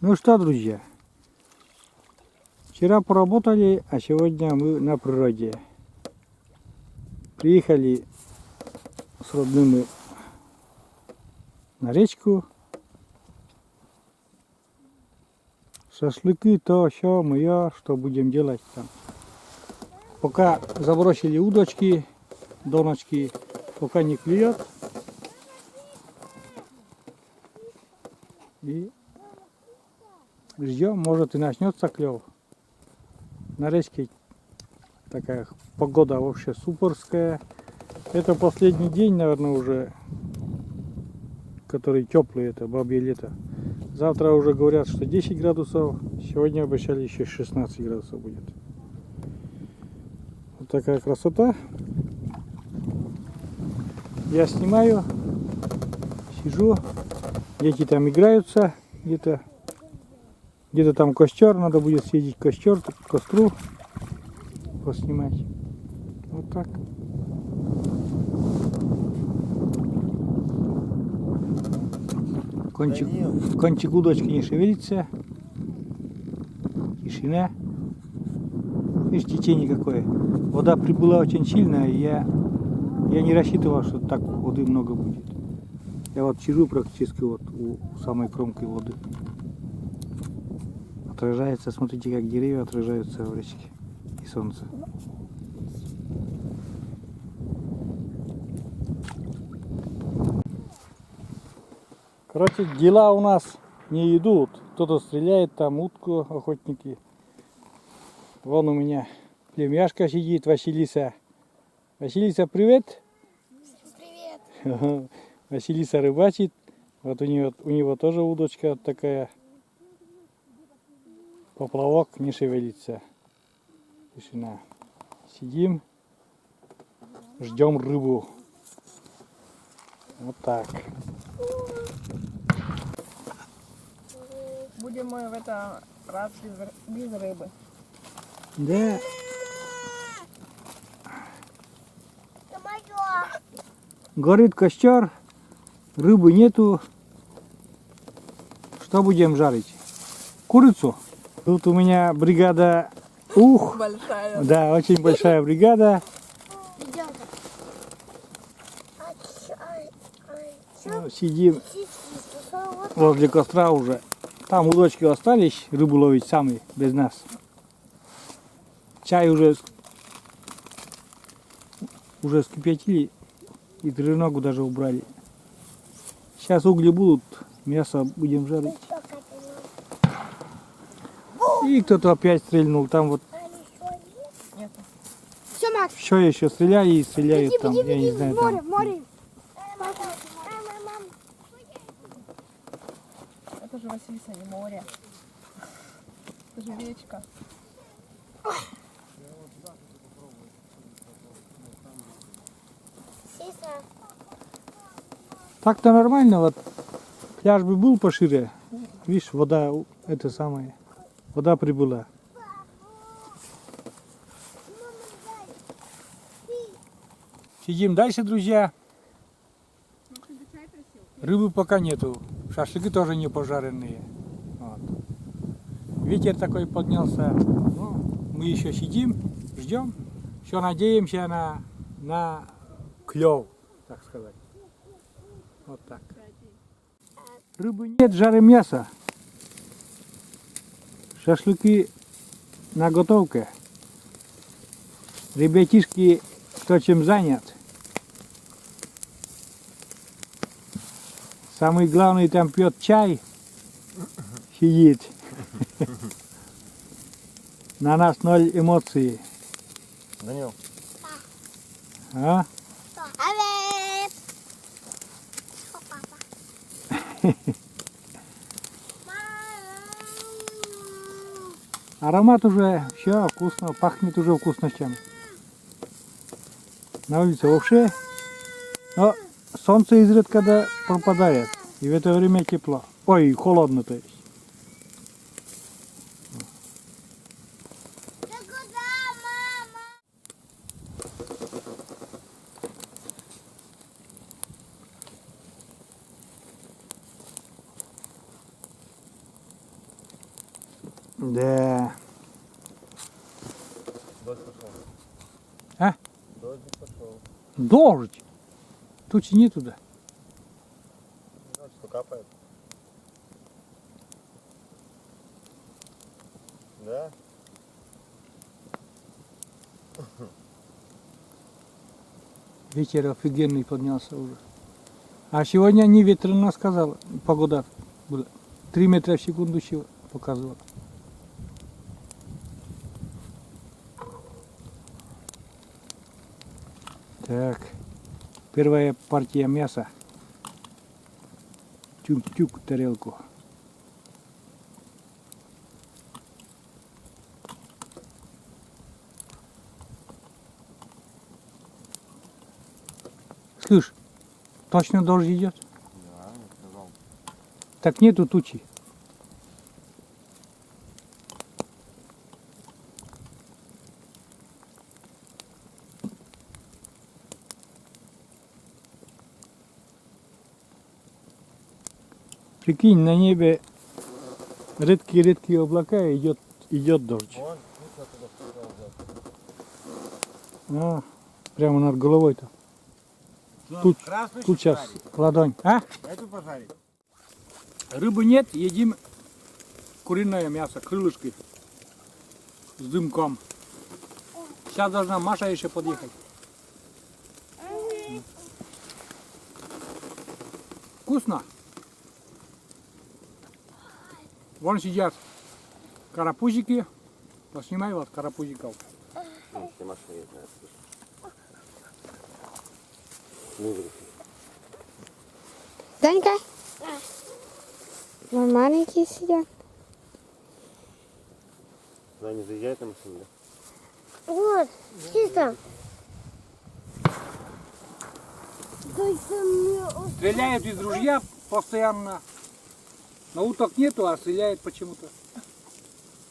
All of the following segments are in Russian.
Ну что, друзья, вчера поработали, а сегодня мы на природе. Приехали с родными на речку. Шашлыки, то, все, мы, что будем делать там. Пока забросили удочки, доночки, пока не клюет. И ждем, может и начнется клев. На речке такая погода вообще суперская. Это последний день, наверное, уже, который теплый, это бабье лето. Завтра уже говорят, что 10 градусов. Сегодня обещали еще 16 градусов будет. Вот такая красота. Я снимаю, сижу, дети там играются, где-то там костер, надо будет съездить к костру поснимать. Вот так. Кончик удочки не шевелится. Тишина. Видишь, течение какое. Вода прибыла очень сильная, и я не рассчитывал, что так воды много будет. Я вот сижу практически вот у самой кромки воды. Отражается, смотрите, как деревья отражаются в речке и солнце. Короче, дела у нас не идут. Кто-то стреляет, там утку охотники. Вон у меня племяшка сидит, Василиса. Василиса, привет. Привет. Василиса рыбачит. Вот у него тоже удочка такая. Поплавок не шевелится. Тишина. Сидим, ждем рыбу. Вот так. Будем мы в этот раз без рыбы. Да. Это моё. Горит костер, рыбы нету. Что будем жарить? Курицу. Тут у меня бригада. Ух! Большая. Да, очень большая бригада. Идёт. Сидим возле костра уже. Там удочки остались, рыбу ловить сами, без нас. Чай уже скипятили и треногу даже убрали. Сейчас угли будут, мясо будем жарить. И кто-то опять стрельнул, там вот. Все, Макс. Все еще стреляли и стреляют там, Беги, я не беги, знаю, в море, там. в море. Это же Василиса, не море. Это же речка. Так-то нормально, вот пляж бы был пошире. Видишь, вода, это самое, вода прибыла. Сидим дальше, друзья. Рыбы пока нету, шашлыки тоже не пожаренные. Вот. Ветер такой поднялся. Ну, мы еще сидим, ждем. Все надеемся на клев, так сказать. Вот так. Рыбы нет, жарим мясо. Шашлыки на готовке. Ребятишки кто чем занят. Самый главный там пьет чай, сидит. На нас 0 эмоций. Данил. А? Привет. Аромат уже, все вкусно, пахнет уже вкусностями. На улице вообще, но солнце изредка да пропадает, и в это время тепло. Ой, холодно то есть. Да. Дождь пошел. А? Дождик пошел. Дождь. Тучи нету, да? Знаешь, что капает? Да? Ветер офигенный поднялся уже. А сегодня не ветрено, сказал, погода была. 3 метра в секунду чего показывала. Так, первая партия мяса. Тюк-тюк тарелку. Слышь, точно дождь идет? Да, я сказал. Так нету тучи. Прикинь, на небе редкие облака, идет дождь. Вон, видишь, оттуда сказал, А, прямо над головой-то. Тут, красную тут сейчас ладонь. А? Эту пожарить? Рыбы нет, едим куриное мясо, крылышки с дымком. Сейчас должна Маша еще подъехать. Вкусно. Вон сидят карапузики. Поснимай вот карапузиков. Все машины есть, наверное. Данька? Вон маленькие сидят. Да, не заезжает на машине, да? Вот, чисто. Стреляют из ружья постоянно. На уток нету, а стреляет почему-то.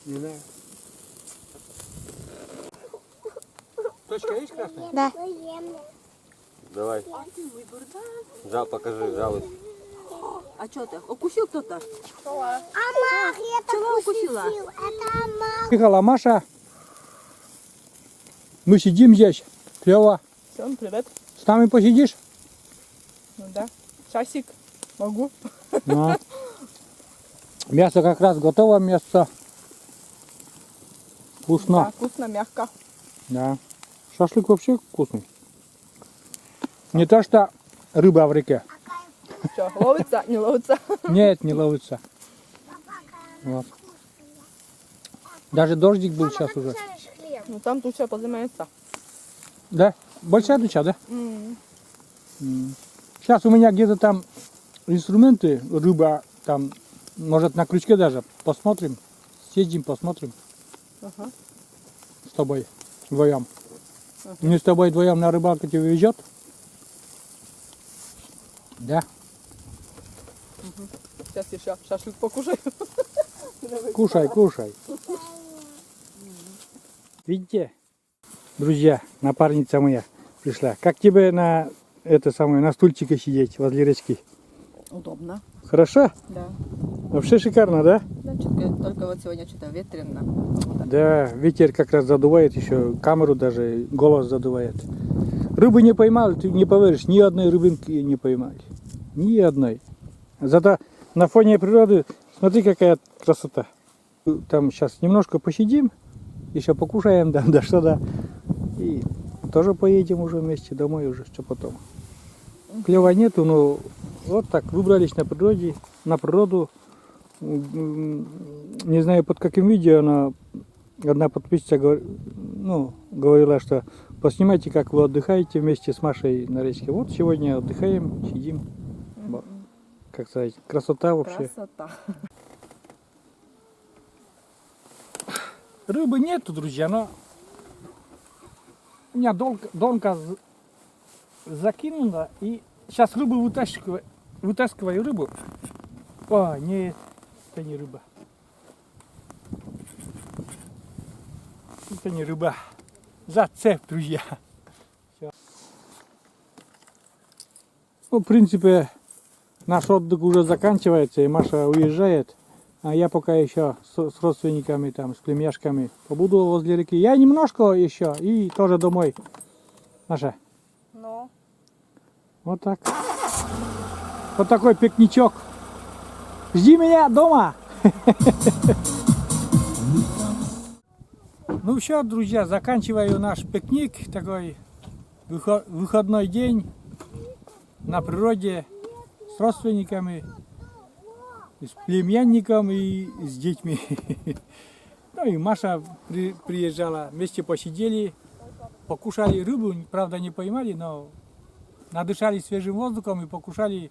Не знаю. Точка есть красная? Да. Давай. Покажи, жалуйся. А что ты? Укусил кто-то? Мама, это Пчела укусила? Это мама. Приехала Маша. Мы сидим здесь. Клево. Всем привет. С нами посидишь? Ну да. Часик. Могу. Ну. Мясо как раз готово, мясо. Да, Вкусно. вкусно, мягко. Да. Шашлык вообще вкусный. Не то, что рыба в реке. Что, ловится, не ловится? Нет, не ловится. Вот. Даже дождик был сейчас уже. Ну там туча поднимается. Да? Большая туча, да? Сейчас у меня где-то там инструменты, рыба там, может на крючке даже. Посмотрим. Съездим, посмотрим Ага. с тобой вдвоем. Мы с тобой вдвоем на рыбалку тебя везет? Да? Сейчас еще шашлык покушаю. Кушай, кушай. Видите, друзья, напарница моя пришла. Как тебе на на стульчике сидеть возле речки? Удобно. Хорошо? Да. Вообще шикарно, да? Да, только вот сегодня что-то ветрено. Погода. Да, ветер как раз задувает еще, камеру даже, голос задувает. Рыбы не поймали, ты не поверишь, ни одной рыбинки не поймали. Ни одной. Зато на фоне природы, смотри, какая красота. Там сейчас немножко посидим, еще покушаем, да что да. И тоже поедем уже вместе домой уже, что потом. Клева нету, но вот так выбрались на природу. Не знаю, под каким видео одна подписчица говорила, что поснимайте, как вы отдыхаете вместе с Машей на речке. Вот сегодня отдыхаем, сидим. Как сказать, красота вообще. Красота. Рыбы нету, друзья, но у меня донка закинула, и сейчас рыбу вытаскиваю рыбу. О, нет, это не рыба. Это не рыба. Зацеп, друзья. Всё. Ну, в принципе, наш отдых уже заканчивается, и Маша уезжает. А я пока еще с родственниками, там, с племяшками побуду возле реки. Я немножко еще и тоже домой. Маша, Ну, вот так. Вот такой пикничок. Жди меня дома. Ну все, друзья, заканчиваю наш пикник. Такой выходной день на природе с родственниками, с племянником и с детьми. Ну и Маша приезжала, вместе посидели, покушали рыбу, правда не поймали, но надышались свежим воздухом и покушали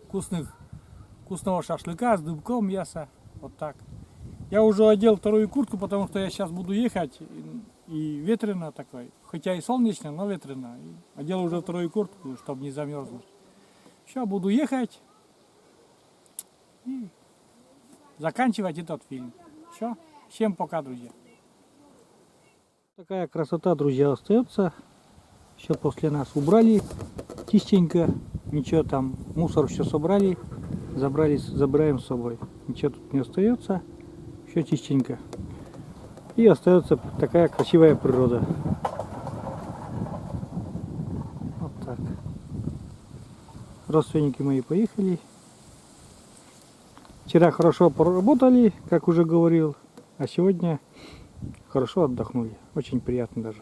вкусного шашлыка с дымком мяса. Вот так. Я уже одел вторую куртку, потому что я сейчас буду ехать и ветрено такой, хотя и солнечно, но ветрено. И одел уже вторую куртку, чтобы не замерзнуть. Все, буду ехать и заканчивать этот фильм. Все, всем пока, друзья. Такая красота, друзья, остается. Все после нас убрали чистенько, ничего там, мусор все собрали, забираем с собой. Ничего тут не остается, все чистенько. И остается такая красивая природа. Вот так. Родственники мои поехали. Вчера хорошо поработали, как уже говорил, а сегодня хорошо отдохнули. Очень приятно даже.